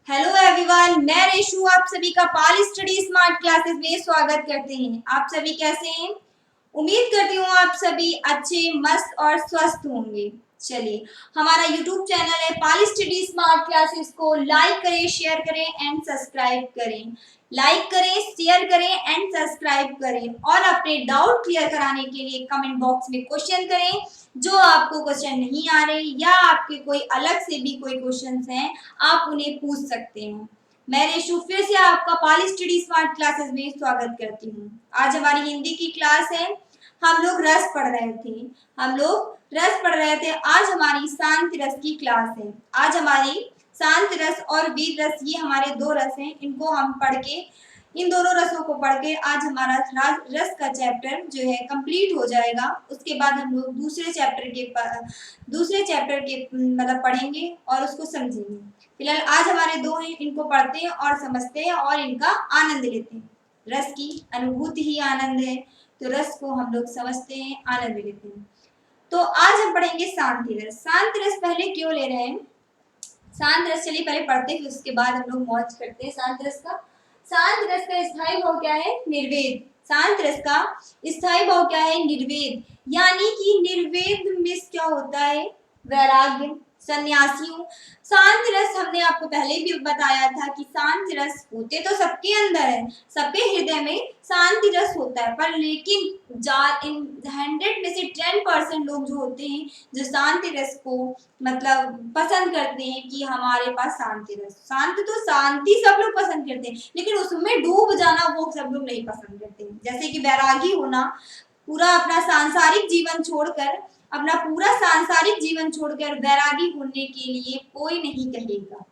Hello everyone, मैं रेशु आप सभी का पाल स्टडी स्मार्ट क्लासेस में स्वागत करते हैं। आप सभी कैसे हैं? उम्मीद करती हूँ आप सभी अच्छे, मस्त और स्वस्थ होंगे। चलिए, हमारा यूट्यूब चैनल है पाल स्टडी स्मार्ट क्लासेस को लाइक करें, शेयर करें एंड सब्सक्राइब करें। लाइक करें, शेयर करें एंड सब्सक्राइब करें और अपने डाउट क्लियर कराने के लिए कमेंट बॉक्स में क्वेश्चन करें। जो आपको क्वेश्चन नहीं आ रहे या आपके कोई अलग से भी कोई क्वेश्चंस हैं, आप उन्हें पूछ सकते हैं। मैं रेशु फिर से आपका पाल स्टडी स्मार्ट क्लासेस में स्वागत करती हूँ। आज हमारी हिंदी की क्लास है। हम लोग रस पढ़ रहे थे। आज हमारी शांति रस की क्लास है। आज हमारी शांत रस और वीर रस, ये हमारे दो रस हैं। इनको हम पढ़ के, इन दोनों रसों को पढ़ के आज हमारा रस का चैप्टर जो है कंप्लीट हो जाएगा। उसके बाद हम लोग दूसरे चैप्टर के मतलब पढ़ेंगे और उसको समझेंगे। फिलहाल आज हमारे दो हैं, इनको पढ़ते हैं और समझते हैं और इनका आनंद लेते हैं। रस की अनुभूति ही आनंद है, तो रस को हम लोग समझते हैं, आनंद लेते हैं। तो आज हम पढ़ेंगे शांति रस। शांति रस पहले क्यों ले रहे हैं? शांत रस चलिए पहले पढ़ते हैं, उसके बाद हम लोग मौज करते हैं। शांत रस का स्थायी भाव क्या है? निर्वेद। शांत रस का स्थायी भाव क्या है? निर्वेद। यानी कि निर्वेद में क्या होता है? वैराग्य, सन्यासियों। शांत रस हमने आपको पहले भी बताया था कि शांत रस होते तो सबके अंदर है, सबके हृदय में शांति रस होता है, पर लेकिन 100 में से 10% लोग जो होते हैं जो शांति रस को मतलब पसंद करते हैं कि हमारे पास शांति रस। शांति सब लोग पसंद करते हैं, लेकिन उसमें डूब जाना वो सब लोग नहीं पसंद करते। जैसे कि वैरागी होना, पूरा अपना सांसारिक जीवन छोड़कर वैरागी होने के लिए कोई नहीं कहेगा।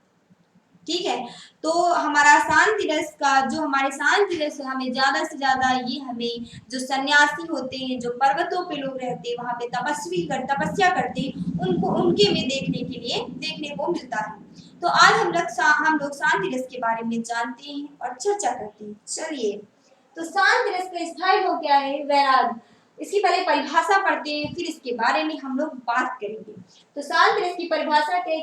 ठीक है, तो हमारा शांति रस का जो हमारे शांति रस हमें ज्यादा से ज्यादा ये हमें जो सन्यासी होते हैं, जो पर्वतों पे लोग रहते हैं, वहां पे तपस्या करते हैं, उनको उनके में देखने को मिलता है। तो आज हम लोग शांति रस के बारे में जानते हैं और चर्चा करते हैं। चलिए, तो शांति रस का स्थायी भाव क्या है? वैराग। इसकी पहले परिभाषा पढ़ते हैं, फिर इसके बारे में हम लोग बात करेंगे। तो शांति रस की परिभाषा क्या है?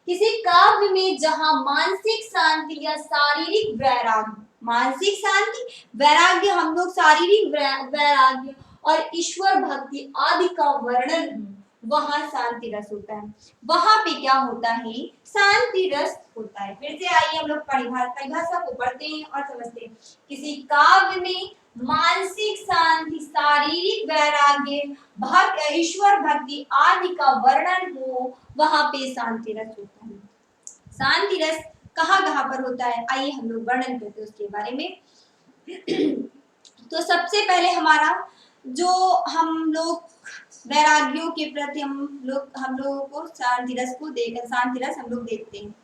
किसी काव्य में जहां मानसिक शांति या शारीरिक वैराग्य, मानसिक शांति, वैराग्य, हम लोग शारीरिक वैराग्य और ईश्वर भक्ति आदि का वर्णन, वहां शांति रस होता है। वहां पे क्या होता है? शांति रस होता है। फिर से आइए हम लोग परिभाषा को पढ़ते हैं और समझते हैं। किसी काव्य में मानसिक शांति, शारीरिक वैराग्य, ईश्वर भक्ति आदि का वर्णन हो, वहां पे शांति रस होता है। शांति रस कहाँ पर होता है? आइए हम लोग वर्णन करते हैं उसके बारे में। तो सबसे पहले हमारा जो हम लोग वैराग्यों के प्रति हम लोगों को शांति रस हम लोग देखते हैं।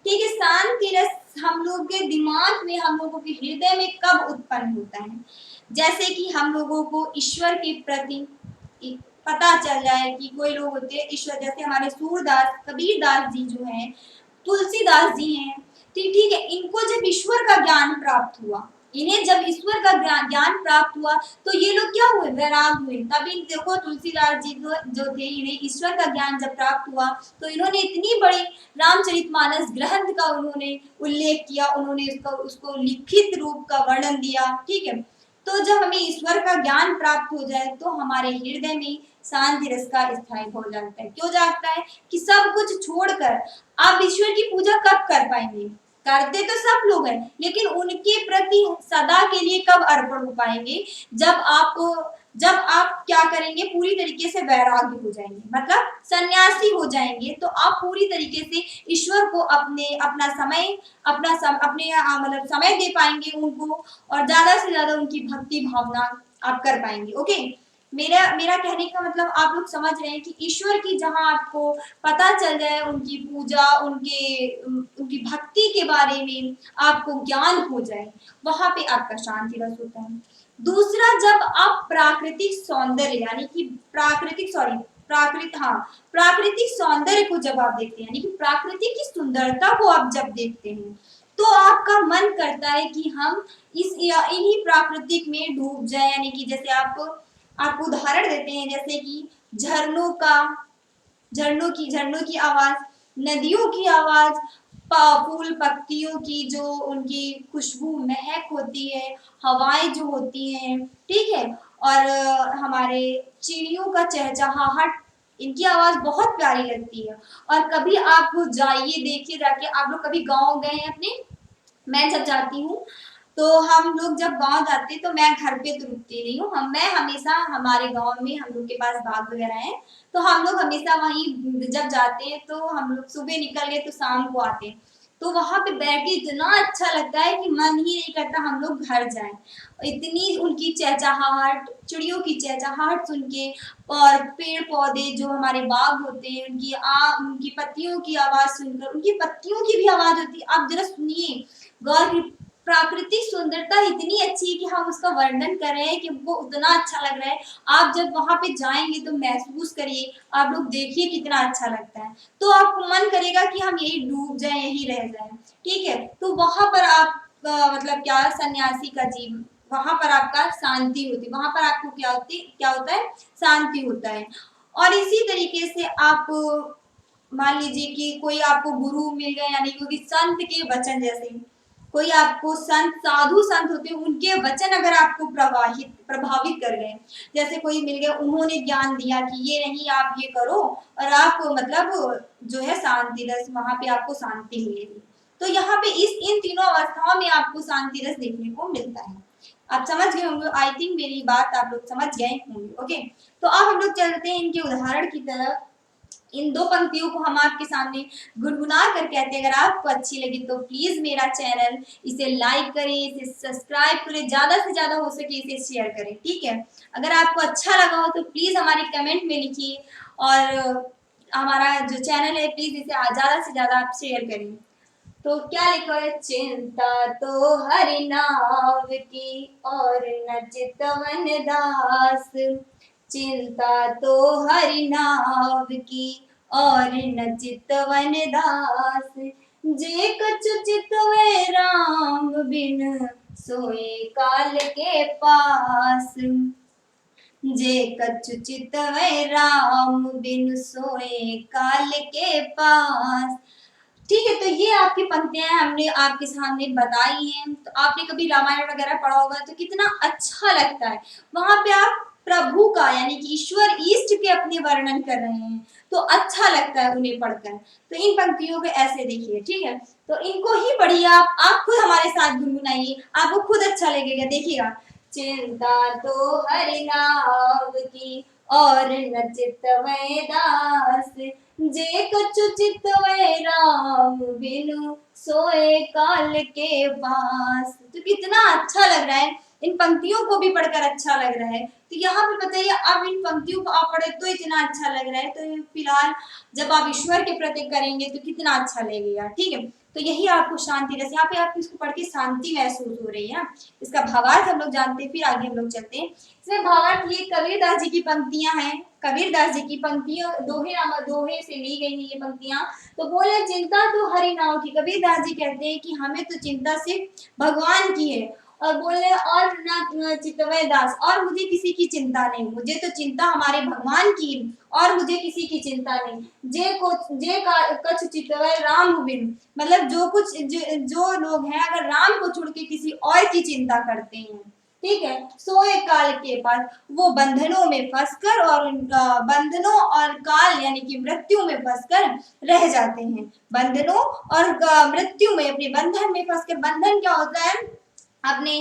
ठीक है, शांति रस हम लोग के दिमाग में, हम लोगों के हृदय में कब उत्पन्न होता है? जैसे कि हम लोगों को ईश्वर के प्रति पता चल जाए कि कोई लोग होते हैं ईश्वर, जैसे हमारे सूरदास, कबीरदास जी जो हैं, तुलसीदास जी हैं, ठीक है, इनको जब ईश्वर का ज्ञान प्राप्त हुआ, इन्हें जब ईश्वर का ज्ञान प्राप्त हुआ तो ये लोग क्या हुए? वैराग हुए। तभी देखो तुलसीदास जी जो थे, इन्हें ईश्वर का ज्ञान जब प्राप्त हुआ तो इन्होंने इतनी बड़ी रामचरितमानस ग्रंथ का उन्होंने उल्लेख किया, उन्होंने उसको लिखित रूप का वर्णन दिया। ठीक है, तो जब हमें ईश्वर का ज्ञान प्राप्त हो जाए तो हमारे हृदय में शांति रस का स्थायी हो जाता है। क्यों जागता है? कि सब कुछ छोड़कर आप ईश्वर की पूजा कब कर पाएंगे? करते तो सब लोग हैं, लेकिन उनके प्रति सदा के लिए कब अर्पण हो पाएंगे? जब आप क्या करेंगे? पूरी तरीके से वैराग्य हो जाएंगे, मतलब सन्यासी हो जाएंगे, तो आप पूरी तरीके से ईश्वर को मतलब समय दे पाएंगे उनको, और ज्यादा से ज्यादा उनकी भक्ति भावना आप कर पाएंगे। ओके, मेरा कहने का मतलब आप लोग समझ रहे हैं कि ईश्वर की जहां आपको पता चल जाए, उनकी पूजा, उनकी भक्ति के बारे में आपको ज्ञान हो जाए, वहां पे आपका शांति रस होता है। दूसरा, जब आप प्राकृतिक सौंदर्य यानी कि प्राकृतिक सौंदर्य को जब आप देखते हैं, यानी कि प्रकृति की सुंदरता को आप जब देखते हैं, तो आपका मन करता है कि हम इन्हीं प्राकृतिक में डूब जाए। यानी कि जैसे आपको उदाहरण देते हैं, जैसे कि झरनों की आवाज, नदियों की आवाज, फूल पत्तियों की जो उनकी खुशबू महक होती है, हवाएं जो होती हैं, ठीक है, और हमारे चिड़ियों का चहचहाहट, इनकी आवाज बहुत प्यारी लगती है। और कभी आप जाइए, देखिए जाके, आप लोग कभी गाँव गए हैं अपने? मैं जब जाती हूँ तो हम लोग जब गांव जाते हैं तो मैं घर पे तो रुकती नहीं हूँ, हम मैं हमेशा हमारे गांव में हम लोग के पास बाग वगैरह है, तो हम लोग हमेशा वहीं जब जाते हैं तो हम लोग सुबह निकल गए तो शाम को आते हैं, तो वहां पे बैठ के इतना अच्छा लगता है कि मन ही नहीं करता हम लोग घर जाएं। इतनी उनकी चहचहाहट, चिड़ियों की चहचहाहट सुन के, और पेड़ पौधे जो हमारे बाग होते हैं उनकी पत्तियों की आवाज सुनकर, उनकी पत्तियों की भी आवाज होती है, आप जरा सुनिए, गौर की प्राकृतिक सुंदरता इतनी अच्छी है कि हम उसका वर्णन कर रहे हैं कि वो उतना अच्छा लग रहा है। आप जब वहां पे जाएंगे तो महसूस करिए, आप लोग देखिए कितना अच्छा लगता है, तो आपको मन करेगा कि हम यही डूब जाएं, यही रह जाएं, ठीक है। तो वहां पर आप मतलब क्या, सन्यासी का जीवन, वहां पर आपका शांति होती है, वहां पर आपको क्या होता है, शांति होता है। और इसी तरीके से आप मान लीजिए कि कोई आपको गुरु मिल गए, यानी कि संत के वचन जैसे, कोई आपको संत, साधु संत होते हैं, उनके वचन अगर आपको प्रभावित कर गए, जैसे कोई मिल गए, उन्होंने ज्ञान दिया कि ये नहीं आप ये करो, और आप मतलब जो है शांति रस, वहां पे आपको शांति मिलेगी। तो यहाँ पे इन तीनों अवस्थाओं में आपको शांति रस देखने को मिलता है। आप समझ गए होंगे, आई थिंक मेरी बात आप लोग समझ गए होंगे। ओके, तो अब हम लोग चलते हैं इनके उदाहरण की तरफ। इन दो पंक्तियों को हम आपके सामने गुनगुना कर कहते हैं। अगर आपको अच्छी लगी तो प्लीज मेरा चैनल इसे लाइक करें, इसे सब्सक्राइब करें, ज्यादा से ज्यादा हो सके इसे शेयर करें, ठीक है। अगर आपको अच्छा लगा हो तो प्लीज हमारे कमेंट में लिखिए, और हमारा जो चैनल है प्लीज इसे ज्यादा से ज्यादा आप शेयर करें। तो क्या लिखा है, चिंता तो हरि नाव की और न चितवन दास, चिंता तो हरि नाव की और न चितवन दास, जे कछु चितवे राम बिन सोए काल के पास, जे कछु चितवे राम बिन सोए काल के पास। ठीक है, तो ये आपकी पंक्तियां हमने आपके सामने बताई हैं। तो आपने कभी रामायण वगैरह पढ़ा होगा तो कितना अच्छा लगता है, वहां पे आप प्रभु का यानी कि ईश्वर ईष्ट के अपने वर्णन कर रहे हैं, तो अच्छा लगता है उन्हें पढ़कर। तो इन पंक्तियों को ऐसे देखिए, ठीक है, तो इनको ही पढ़िए, आप खुद हमारे साथ गुनगुनाइए, आपको खुद अच्छा लगेगा, देखिएगा। चिंता तो हरि नाव की और न चितवै दास, जे कछु चितवै राम बिनु सोए काल के पास। तो कितना अच्छा लग रहा है, इन पंक्तियों को भी पढ़कर अच्छा लग रहा है। तो यहाँ पे बताइए, अब इन पंक्तियों को आप पढ़े तो इतना अच्छा लग रहा है, तो फिलहाल जब आप ईश्वर के प्रति करेंगे तो कितना अच्छा लगेगा, ठीक है। तो यही आपको शांति रस, यहाँ पे आपको इसको पढ़ के शांति महसूस हो रही है ना। इसका भावार्थ हम लोग जानते हैं, फिर आगे हम लोग चलते हैं। इसमें भावार्थ ये कबीरदास जी की पंक्तियां हैं, कबीरदास जी की पंक्तियों दोहे से ली गई हैं ये पंक्तियां। तो बोले चिंता तो हरि नाव की, कबीरदास जी कहते हैं कि हमें तो चिंता सिर्फ भगवान की है, और बोले और न चितवै दास, और मुझे किसी की चिंता नहीं, मुझे तो चिंता हमारे भगवान की, और मुझे किसी की चिंता नहीं। जे कछु चितवै राम बिन, मतलब जो लोग हैं अगर राम को छोड़ के किसी और की चिंता करते हैं, ठीक है, सोए काल के पास, वो बंधनों में फंसकर, और उनका बंधनों और काल यानी कि मृत्यु में फंसकर रह जाते हैं। बंधनों और मृत्यु में, अपने बंधन में फंसकर, बंधन क्या होता है, अपने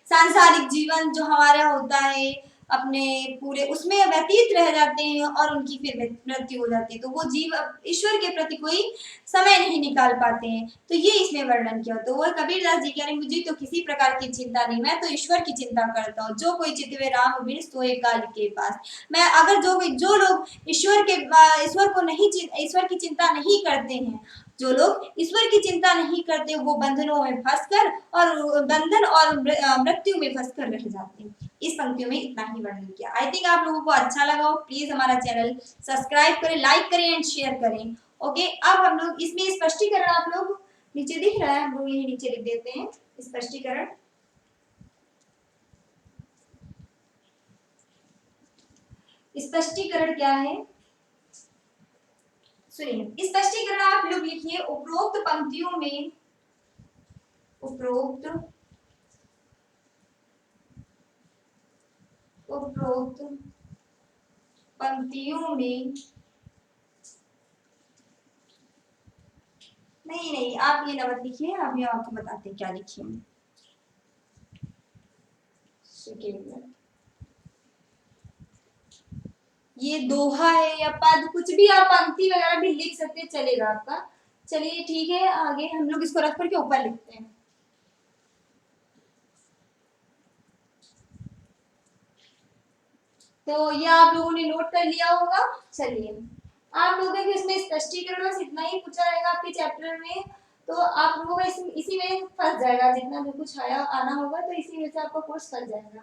सांसारिक जीवन जो हमारा होता है, अपने पूरे उसमें व्यतीत रह जाते हैं, और उनकी फिर मृत्यु हो जाती है, तो वो जीव ईश्वर के प्रति कोई समय नहीं निकाल पाते हैं। तो ये इसमें वर्णन किया। तो वो कबीरदास जी कह रहे, मुझे तो किसी प्रकार की चिंता नहीं, मैं तो ईश्वर की चिंता करता हूँ। जो कोई चितवे राम बिन सोए काल के पास, मैं अगर जो लोग ईश्वर को नहीं, ईश्वर की चिंता नहीं करते हैं, जो लोग ईश्वर की चिंता नहीं करते, वो बंधनों में फंसकर, और बंधन और मृत्यु में फंसकर रह जाते हैं। इस पंक्तियों में इतना ही वर्णन किया। आई थिंक आप लोगों को अच्छा लगा हो। प्लीज हमारा चैनल सब्सक्राइब करें, लाइक करें एंड शेयर करें। ओके, अब हम लोग इसमें स्पष्टीकरण, आप लोग नीचे दिख रहा है, हम लोग यही नीचे लिख देते हैं स्पष्टीकरण। स्पष्टीकरण क्या है, सुनिए, स्पष्टीकरण आप लोग लिखिए। उपरोक्त पंक्तियों में, उपरोक्त पंक्तियों में, नहीं आप ये ना मत लिखिए, अभी हम आपको बताते हैं क्या लिखिए। ये दोहा है या पद, कुछ भी आप पंक्ति वगैरह भी लिख सकते हैं, चलेगा आपका। चलिए ठीक है, आगे हम लोग इसको रख करके ऊपर लिखते हैं। तो ये आप लोगों ने नोट कर लिया होगा। चलिए, आप लोगों के इसमें स्पष्टीकरण बस इतना ही पूछा रहेगा आपके चैप्टर में, तो आप लोगों का इसी में फंस जाएगा। जितना भी कुछ आना होगा तो इसी में से आपका कोर्स फंस जाएगा।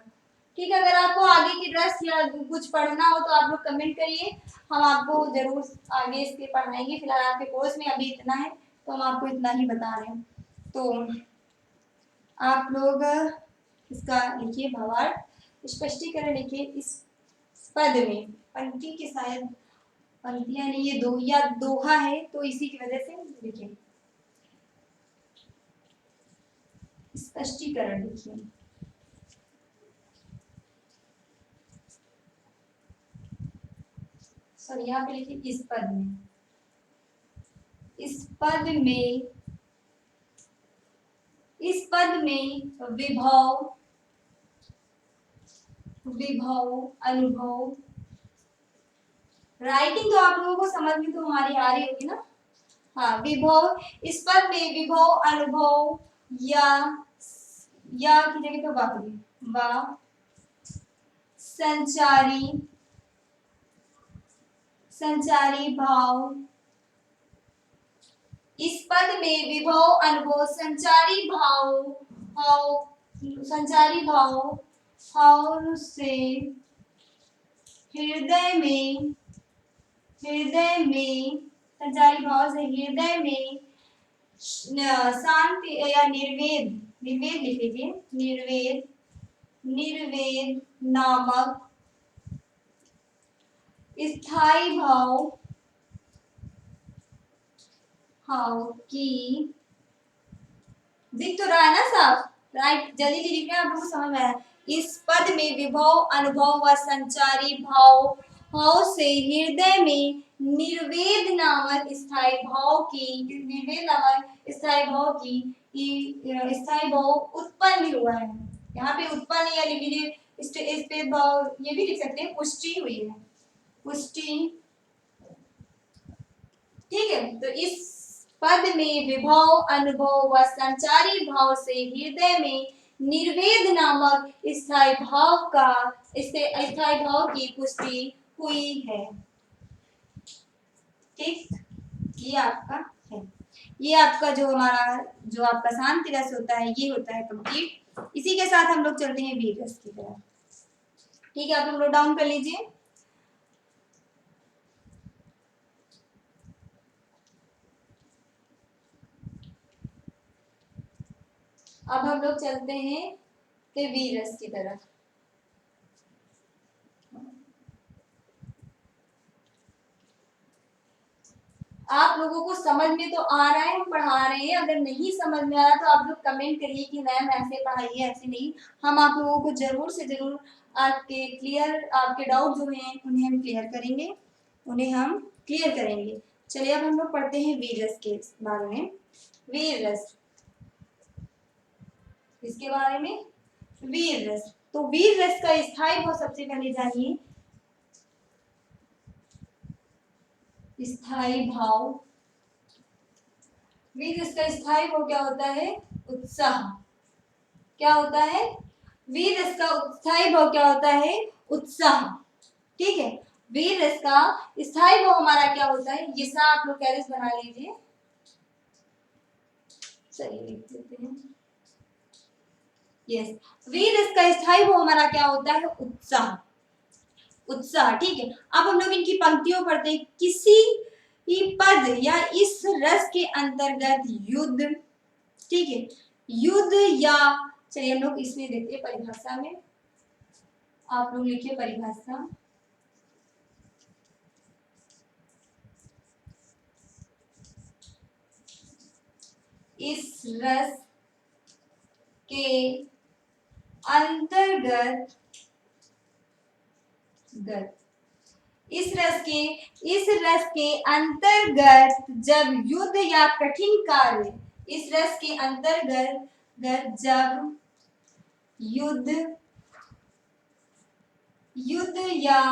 ठीक है, अगर आपको आगे की ड्रेस या कुछ पढ़ना हो तो आप लोग कमेंट करिए, हम आपको जरूर आगे इसके पढ़ाएंगे। फिलहाल आपके कोर्स में अभी इतना है, तो हम आपको इतना ही बता रहे हैं। तो आप लोग इसका लिखिए भावार्थ, स्पष्टीकरण लिखिए। इस पद में, पंक्ति के शायद पंक्तियां नहीं, ये दोहा है, तो इसी की वजह से लिखिए। स्पष्टीकरण लिखिए। सॉरी, यहाँ पे लिखिए इस पद में, इस पद में विभव अनुभव, राइटिंग तो आप लोगों को समझ में तो हमारी आ रही होगी ना। हाँ, विभव, इस पद में विभव अनुभव या की जगह पे वा संचारी भाव, इस पद में विभव अनुभव संचारी भाव से हृदय में संचारी भाव से हृदय में शांति या निर्वेद लिखेंगे, निर्वेद नामक स्थायी भाव की, दिख तो रहा है ना साफ, राइट? जल्दी लिख रहे हैं, आप लोगों को समझ में आया। इस पद में विभव अनुभव व संचारी भाव से हृदय में निर्वेद नामक स्थायी भाव उत्पन्न हुआ है। यहाँ पे उत्पन्न या लिख लीजिए, इस पे भाव ये भी लिख सकते हैं, पुष्टि हुई है, पुष्टि। ठीक है, तो इस पद में विभव अनुभव व संचारी भाव से हृदय में निर्वेद नामक स्थायी भाव की पुष्टि हुई है। ठीक, ये आपका है। ये आपका जो आपका शांति रस होता है, ये होता है कंप्लीट। इसी के साथ हम लोग चलते हैं वीर रस की तरफ। ठीक है, आप लोग नोट डाउन कर लीजिए। अब हम लोग चलते हैं वीर रस की तरफ। आप लोगों को समझ में तो आ रहा है, हम पढ़ा रहे हैं। अगर नहीं समझ में आ रहा तो आप लोग कमेंट करिए कि मैम ऐसे पढ़ाइए, ऐसे नहीं। हम आप लोगों को जरूर से जरूर आपके डाउट जो हैं उन्हें हम क्लियर करेंगे। चलिए, अब हम लोग पढ़ते हैं वीर रस के बारे में। वीर रस, इसके बारे में वीर रस। तो वीर रस का स्थायी भाव सबसे पहले जानिए। स्थायी भाव, वीर रस का स्थायी भाव क्या होता है? उत्साह। क्या होता है? वीर रस का स्थायी भाव क्या होता है? उत्साह। ठीक है, वीर रस का स्थायी भाव हमारा क्या होता है? ये सब आप लोग कैरेज बना लीजिए। चलिए लिख देते हैं। यस, वीर रस का स्थायी भाव हमारा क्या होता है? उत्साह। ठीक है, अब हम लोग इनकी पंक्तियों पढ़ते हैं। किसी पद या इस रस के अंतर्गत युद्ध, ठीक है, युद्ध या, चलिए हम लोग इसमें देते हैं परिभाषा में। आप लोग लिखिए परिभाषा। इस रस के अंतर्गत इस रस के अंतर्गत जब युद्ध या कठिन कार्य, इस रस के अंतर्गत जब युद्ध या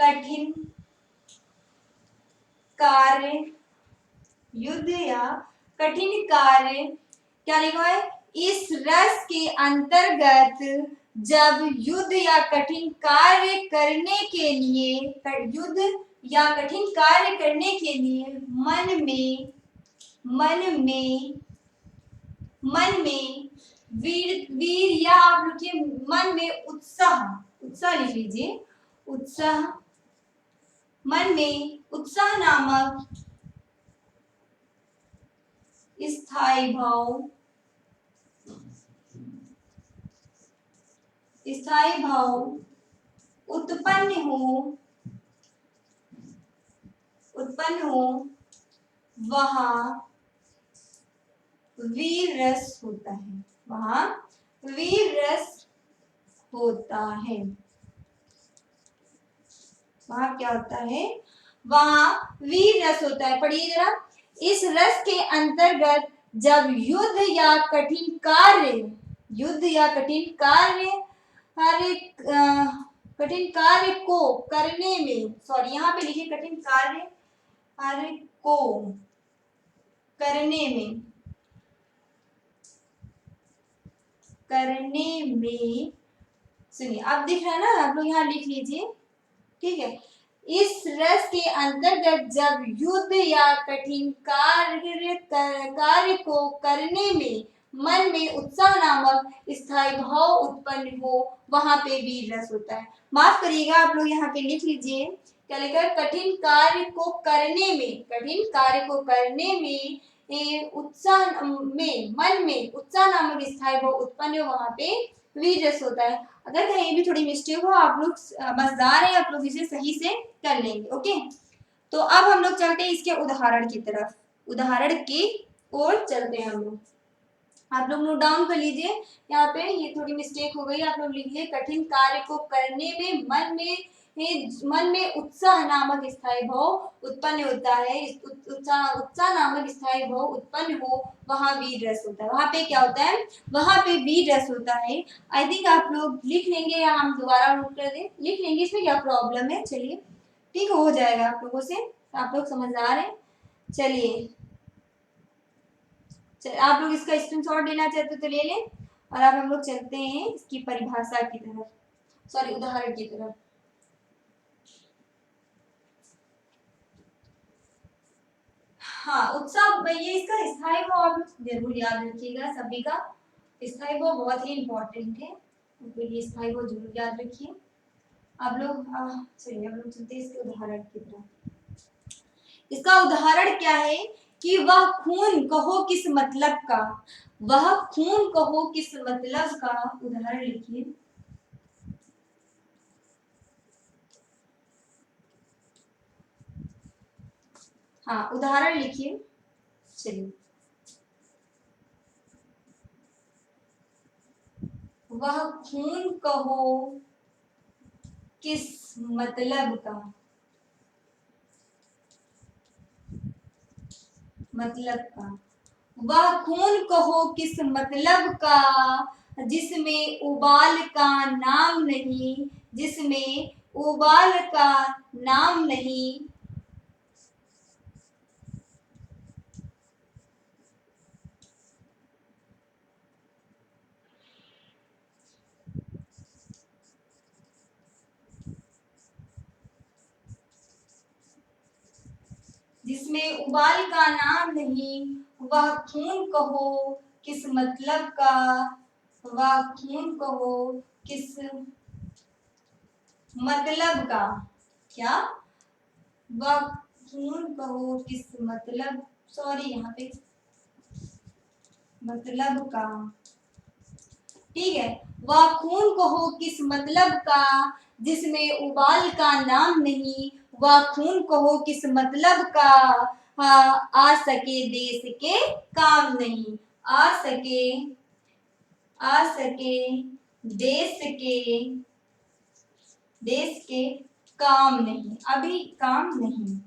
कठिन कार्य क्या लिखा है? इस रस के अंतर्गत जब युद्ध या कठिन कार्य करने के लिए मन में वीर या आप लिखिए मन में उत्साह लिख लीजिए, मन में उत्साह नामक स्थायी भाव उत्पन्न हो वहाँ वीर रस होता है। वहाँ क्या होता है? वहाँ वीर रस होता है। पढ़िए जरा, इस रस के अंतर्गत जब युद्ध या कठिन कार्य को करने में, सॉरी यहाँ पे लिखिए कठिन कार्य को करने में सुनिए, आप दिख रहा है ना, आप लोग यहाँ लिख लीजिए, ठीक है। इस रस के अंतर्गत जब युद्ध या कठिन कार्य को करने में मन में उत्साह नामक स्थायी भाव उत्पन्न हो वहां पे वीर रस होता है। माफ करिएगा, आप लोग यहाँ पे लिख लीजिए, क्या लिखा है? कठिन कार्य को करने में मन में उत्साह नामक स्थायी भाव उत्पन्न हो वहां पे वीर रस होता है। अगर कहीं भी थोड़ी मिस्टेक हो, आप लोग समझदार हैं, आप लोग इसे सही से कर लेंगे। ओके, तो अब हम लोग चलते हैं इसके उदाहरण की तरफ, उदाहरण की ओर चलते हैं हम लोग। आप लोग नोट डाउन कर लीजिए, यहाँ पे ये थोड़ी मिस्टेक हो गई, आप लोग लिखिए कठिन कार्य को करने में मन में उत्साह नामक स्थायी भाव उत्पन्न होता है। उत्साह नामक स्थायी भाव उत्पन्न हो वहां वीर रस होता है। वहां पे क्या होता है? वहां पे वीर रस होता है। आई थिंक आप लोग लिख लेंगे या हम दोबारा नोट कर दें? लिख लेंगे, इसमें क्या प्रॉब्लम है? चलिए ठीक हो जाएगा आप लोगों से, आप लोग समझदार हैं। चलिए आप लोग इसका स्क्रीनशॉट लेना चाहते तो ले लें, और अब हम लोग चलते हैं इसकी परिभाषा की तरफ, सॉरी उदाहरण की तरफ। हाँ, उत्साह, ये इसका स्थायी भाव आप जरूर याद रखिएगा, सभी का स्थायी भाव बहुत ही इंपॉर्टेंट है, तो ये स्थायी भाव जरूर याद रखिए आप लोग। चलिए हम लोग चलते हैं इसके उदाहरण की तरफ। इसका उदाहरण क्या है कि वह खून कहो किस मतलब का, उदाहरण लिखिए। हाँ, उदाहरण लिखिए। चलिए, वह खून कहो किस मतलब का, वह खून कहो किस मतलब का, जिसमें उबाल का नाम नहीं, वह खून कहो किस मतलब का, क्या? वह खून कहो किस मतलब, सॉरी यहाँ पे मतलब का, ठीक है। वह खून कहो किस मतलब का, जिसमें उबाल का नाम नहीं, वह खून कहो किस मतलब का, हाँ, आ सके देश के काम नहीं, आ सके, आ सके देश के, देश के काम नहीं, अभी काम नहीं,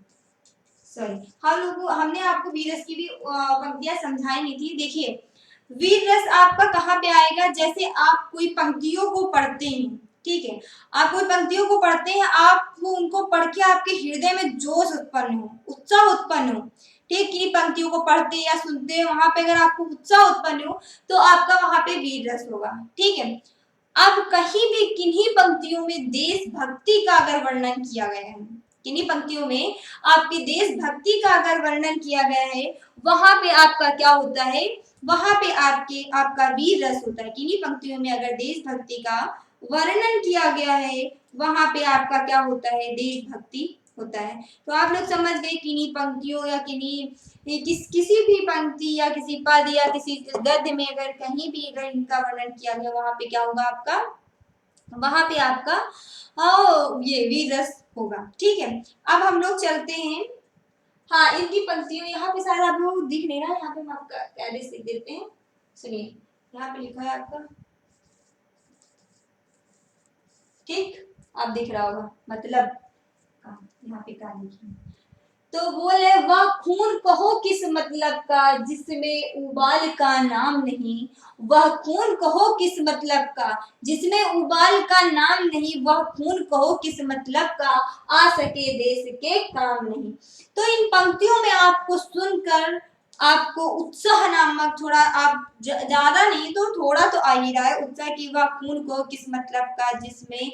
सॉरी। हमने आपको वीर रस की भी पंक्तियां समझाई नहीं थी। देखिए, वीर रस आपका कहाँ पे आएगा, जैसे आप कोई पंक्तियों को पढ़ते हैं, ठीक है, आप कोई पंक्तियों को पढ़ते हैं, आप उनको पढ़ के आपके हृदय में जोश उत्पन्न हो, उत्साह उत्पन्न हो, ठीक, किन्हीं पंक्तियों को पढ़ते या सुनते, वहां पे अगर आपको उत्साह उत्पन्न हो तो आपका वहां पे वीर रस होगा, ठीक है। अब कहीं भी किन्हीं पंक्तियों में देशभक्ति का अगर वर्णन किया गया है, किन्हीं पंक्तियों में आपकी देशभक्ति का अगर वर्णन किया गया है, वहां पे आपका क्या होता है, वहां पे आपका वीर रस होता है। किन्हीं पंक्तियों में अगर देशभक्ति का वर्णन किया गया है, वहां पे आपका क्या होता है, देशभक्ति होता है। तो आप लोग समझ गए, किन्हीं पंक्तियों या किसी भी पंक्ति या किसी पद या किसी गद्य में अगर कहीं भी अगर इनका वर्णन किया गया, वहां पे क्या होगा आपका, वहां पे आपका ये वीर रस होगा, ठीक है। अब हम लोग चलते हैं, हाँ, इनकी पंक्तियों यहाँ पे शायद आप लोग दिख नहीं रहा है, यहाँ पे हम आपका एड्रेस लिख देते हैं, सुनिए, यहाँ पे लिखा है आपका, ठीक, आप दिख रहा होगा, मतलब यहाँ पे क्या लिखी, तो बोले वह खून कहो किस मतलब का जिसमें उबाल का नाम नहीं, वह खून कहो किस मतलब का जिसमें उबाल का नाम नहीं, वह खून कहो किस मतलब का आ सके देश के काम नहीं। तो इन पंक्तियों में आपको सुनकर आपको उत्साह नामक थोड़ा, आप ज्यादा नहीं तो थोड़ा तो आ ही रहा है उत्साह की, वह खून कहो किस मतलब का जिसमें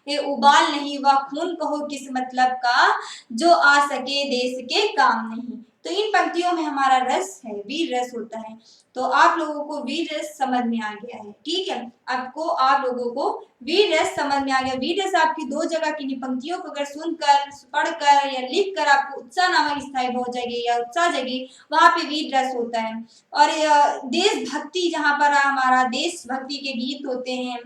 ये उबाल नहीं, वह खून कहो किस मतलब का जो आ सके देश के काम नहीं। तो इन पंक्तियों में हमारा रस है, वीर रस होता है। तो आप लोगों को वीर रस समझ में आ गया है, ठीक है, आपको आप लोगों को वीर रस समझ में आ गया। वीर रस आपकी दो जगह की पंक्तियों को अगर सुनकर, पढ़कर या लिखकर आपको उत्साह नामक स्थायी हो जाएगी या उत्साह जगे, वहां पे वीर रस होता है। और देशभक्ति, जहां पर हमारा देशभक्ति के गीत होते हैं,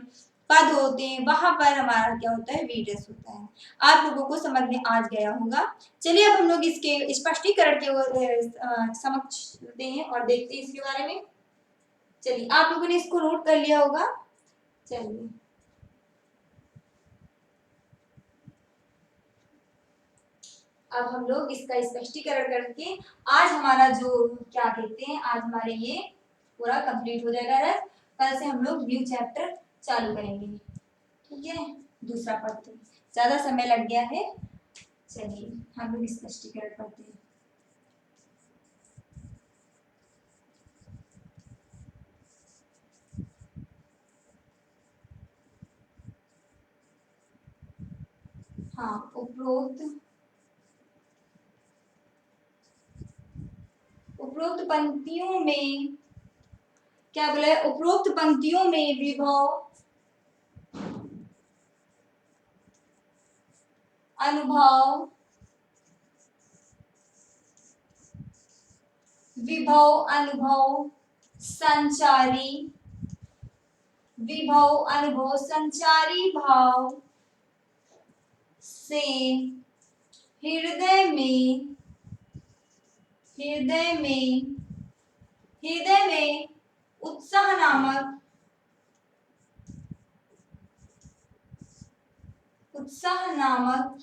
पद होते हैं, वहां पर हमारा क्या होता है, वीर रस होता है। आप लोगों को समझ में आ गया होगा। चलिए अब हम लोग इसके स्पष्टीकरण के समक्ष चलते हैं और देखते हैं इसके बारे में। चलिए, आप लोगों ने इसको नोट कर लिया होगा। चलिए, अब हम लोग इसका स्पष्टीकरण करके आज हमारा जो क्या कहते हैं, आज हमारे ये पूरा कंप्लीट हो जाएगा रस। कल से हम लोग न्यू चैप्टर चालू करेंगे, ठीक है। दूसरा पढ़ते, ज्यादा समय लग गया है, चलिए हम लोग स्पष्टीकरण पढ़ते हैं। हाँ, उपरोक्त पंक्तियों में क्या बोला है, उपरोक्त पंक्तियों में विभव, अनुभव, विभव, अनुभव, संचारी, विभव, अनुभव, संचारी भाव से हृदय में, हृदय में, हृदय में उत्साह नामक, उत्साह नामक,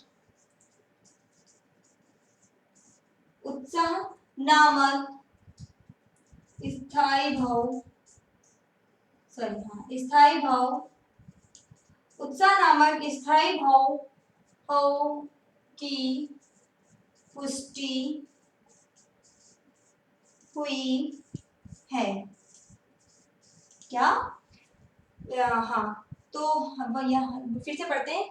उत्साह नामक स्थायी भाव, सॉरी, हाँ, स्थायी भाव, उत्साह नामक स्थायी भाव की पुष्टि हुई है। क्या, हाँ, तो हम यहाँ फिर से पढ़ते हैं।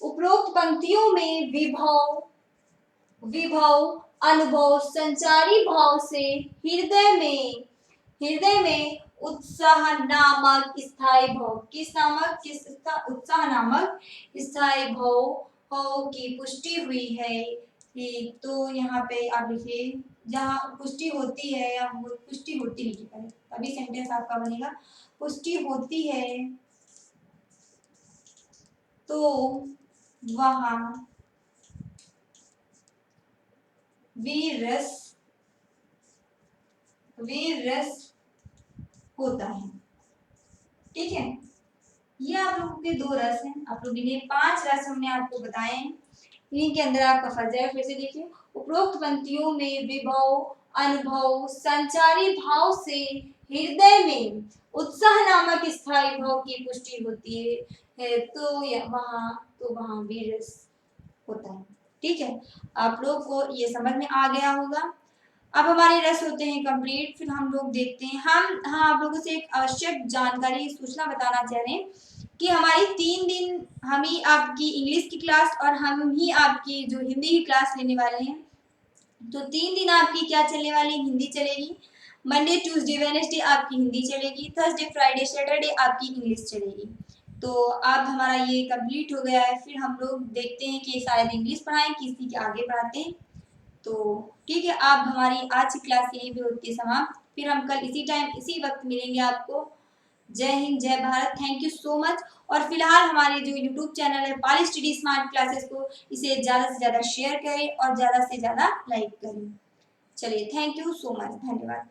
उपरोक्त पंक्तियों में विभव, विभव, अनुभव, संचारी भाव से हृदय में, हृदय में उत्साह नामक स्थायी भाव, किस नामक, किस उत्साह नामक स्थायी भाव की पुष्टि हुई है। तो यहाँ पे आप लिखिए, जहाँ पुष्टि होती है या पुष्टि होती लिखिए पहले, तभी सेंटेंस आपका बनेगा। पुष्टि होती है तो वहाँ वीरस होता है। ठीक है, ये आप लोगों के 2 रस हैं, आप लोग इन्हें 5 रस हमने आपको बताए हैं, इन्हीं के अंदर आपका फंस जाएगा। फिर से देखिए, उपरोक्त पंक्तियों में विभव, अनुभव, संचारी भाव से हृदय में उत्साह नामक स्थायी भाव की पुष्टि होती है तो वहां वीरस होता है। ठीक है, आप लोग को ये समझ में आ गया होगा। अब हमारे रस होते हैं कंप्लीट। फिर हम लोग देखते हैं, हम हाँ आप लोगों से एक आवश्यक जानकारी सूचना बताना चाह रहे हैं कि हमारी 3 दिन हम ही आपकी इंग्लिश की क्लास और हम ही आपकी जो हिंदी की क्लास लेने वाले हैं। तो 3 दिन आपकी क्या चलने वाली, हिंदी चलेगी। मंडे ट्यूसडे वेडनेसडे आपकी हिंदी चलेगी, थर्सडे फ्राइडे सैटरडे आपकी इंग्लिश चलेगी। तो अब हमारा ये कंप्लीट हो गया है। फिर हम लोग देखते हैं कि शायद इंग्लिश पढ़ाएं, किसी के आगे पढ़ाते हैं। तो ठीक है, आप हमारी आज की क्लास यहीं पे होती है समाप्त। फिर हम कल इसी टाइम इसी वक्त मिलेंगे आपको। जय हिंद, जय Bharat, thank you so much. और फिलहाल हमारे जो यूट्यूब चैनल है पाली स्टडी स्मार्ट क्लासेस को इसे ज़्यादा से ज़्यादा शेयर करें और ज़्यादा से ज़्यादा लाइक करें। चलिए, थैंक यू सो मच, धन्यवाद।